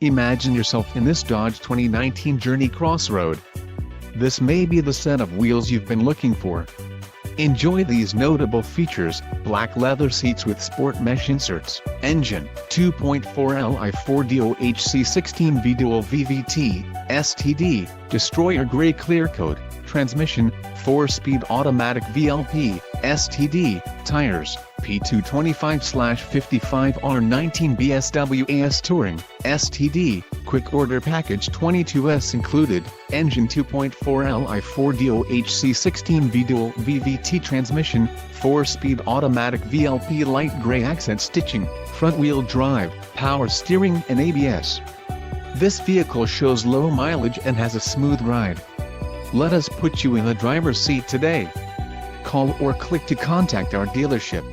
Imagine yourself in this Dodge 2019 Journey Crossroad. This may be the set of wheels you've been looking for. Enjoy these notable features: black leather seats with sport mesh inserts, engine, 2.4 Li 4DOHC 16V dual VVT, STD, destroyer gray clear coat, transmission, 4-speed automatic VLP, STD, tires, P225/55R19 BSWAS Touring, STD, quick order package 22S included, engine 2.4 Li 4DOHC 16V dual VVT transmission, 4-speed automatic VLP light gray accent stitching, front-wheel drive, power steering and ABS. This vehicle shows low mileage and has a smooth ride. Let us put you in the driver's seat today. Call or click to contact our dealership.